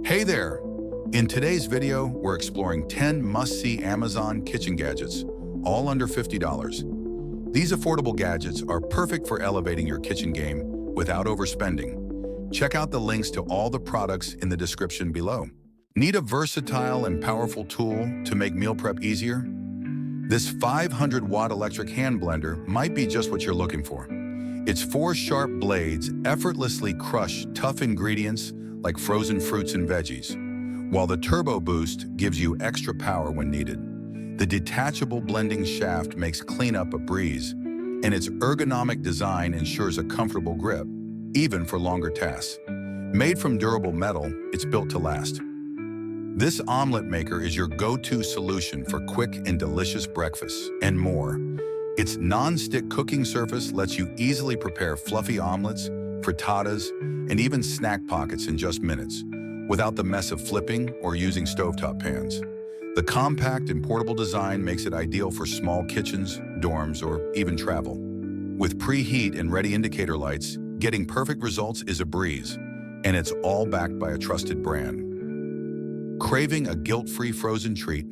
Hey there! In today's video, we're exploring 10 must-see Amazon kitchen gadgets, all under $50. These affordable gadgets are perfect for elevating your kitchen game without overspending. Check out the links to all the products in the description below. Need a versatile and powerful tool to make meal prep easier? This 500-watt electric hand blender might be just what you're looking for. Its 4 sharp blades effortlessly crush tough ingredients like frozen fruits and veggies, while the Turbo Boost gives you extra power when needed. The detachable blending shaft makes cleanup a breeze, and its ergonomic design ensures a comfortable grip, even for longer tasks. Made from durable metal, it's built to last. This omelet maker is your go-to solution for quick and delicious breakfasts and more. Its non-stick cooking surface lets you easily prepare fluffy omelets, frittatas, and even snack pockets in just minutes, without the mess of flipping or using stovetop pans. The compact and portable design makes it ideal for small kitchens, dorms, or even travel. With preheat and ready indicator lights, getting perfect results is a breeze, and it's all backed by a trusted brand. Craving a guilt-free frozen treat?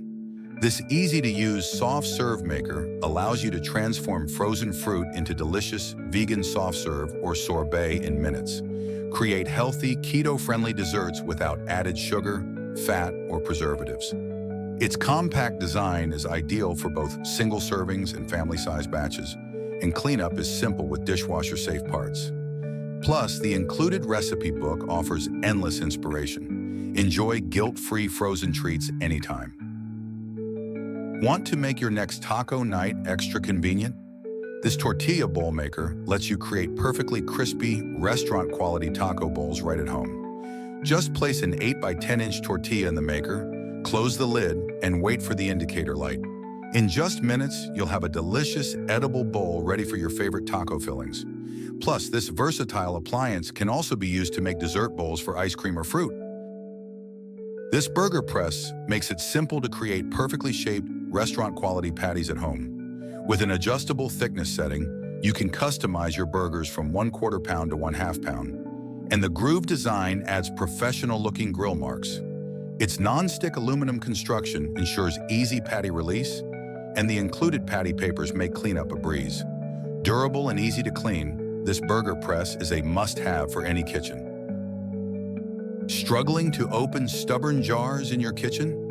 This easy-to-use soft serve maker allows you to transform frozen fruit into delicious vegan soft serve or sorbet in minutes. Create healthy, keto-friendly desserts without added sugar, fat, or preservatives. Its compact design is ideal for both single servings and family-sized batches, and cleanup is simple with dishwasher-safe parts. Plus, the included recipe book offers endless inspiration. Enjoy guilt-free frozen treats anytime. Want to make your next taco night extra convenient? This tortilla bowl maker lets you create perfectly crispy, restaurant-quality taco bowls right at home. Just place an 8 by 10-inch tortilla in the maker, close the lid, and wait for the indicator light. In just minutes, you'll have a delicious, edible bowl ready for your favorite taco fillings. Plus, this versatile appliance can also be used to make dessert bowls for ice cream or fruit. This burger press makes it simple to create perfectly shaped, restaurant-quality patties at home. With an adjustable thickness setting, you can customize your burgers from 1/4 pound to 1/2 pound. And the groove design adds professional-looking grill marks. Its non-stick aluminum construction ensures easy patty release, and the included patty papers make cleanup a breeze. Durable and easy to clean, this burger press is a must-have for any kitchen. Struggling to open stubborn jars in your kitchen?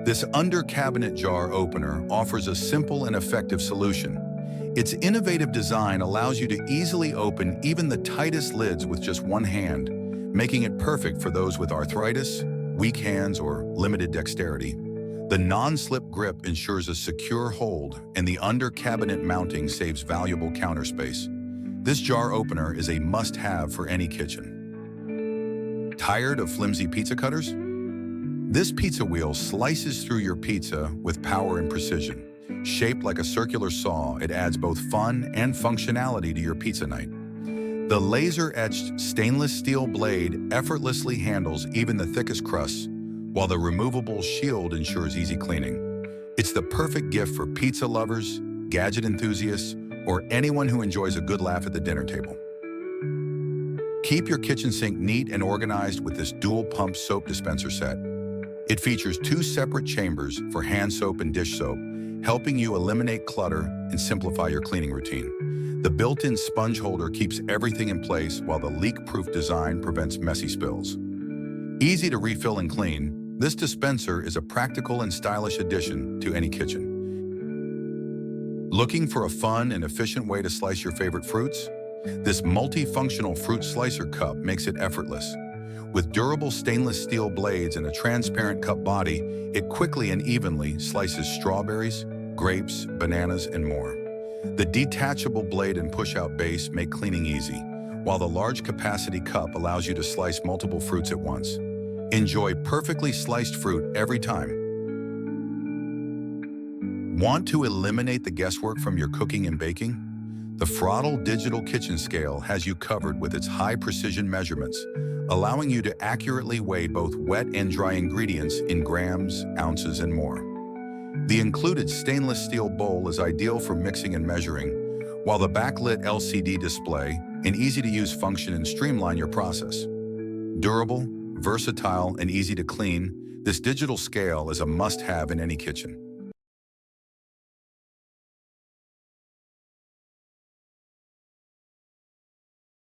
This under-cabinet jar opener offers a simple and effective solution. Its innovative design allows you to easily open even the tightest lids with just one hand, making it perfect for those with arthritis, weak hands, or limited dexterity. The non-slip grip ensures a secure hold, and the under-cabinet mounting saves valuable counter space. This jar opener is a must-have for any kitchen. Tired of flimsy pizza cutters? This pizza wheel slices through your pizza with power and precision. Shaped like a circular saw, it adds both fun and functionality to your pizza night. The laser-etched stainless steel blade effortlessly handles even the thickest crusts, while the removable shield ensures easy cleaning. It's the perfect gift for pizza lovers, gadget enthusiasts, or anyone who enjoys a good laugh at the dinner table. Keep your kitchen sink neat and organized with this dual-pump soap dispenser set. It features 2 separate chambers for hand soap and dish soap, helping you eliminate clutter and simplify your cleaning routine. The built-in sponge holder keeps everything in place, while the leak-proof design prevents messy spills. Easy to refill and clean, this dispenser is a practical and stylish addition to any kitchen. Looking for a fun and efficient way to slice your favorite fruits? This multifunctional fruit slicer cup makes it effortless. With durable stainless steel blades and a transparent cup body, it quickly and evenly slices strawberries, grapes, bananas, and more. The detachable blade and push-out base make cleaning easy, while the large capacity cup allows you to slice multiple fruits at once. Enjoy perfectly sliced fruit every time. Want to eliminate the guesswork from your cooking and baking? The Throttle digital kitchen scale has you covered with its high-precision measurements, allowing you to accurately weigh both wet and dry ingredients in grams, ounces, and more. The included stainless steel bowl is ideal for mixing and measuring, while the backlit LCD display and easy-to-use function and streamline your process. Durable, Versatile and easy to clean, this digital scale is a must-have in any kitchen.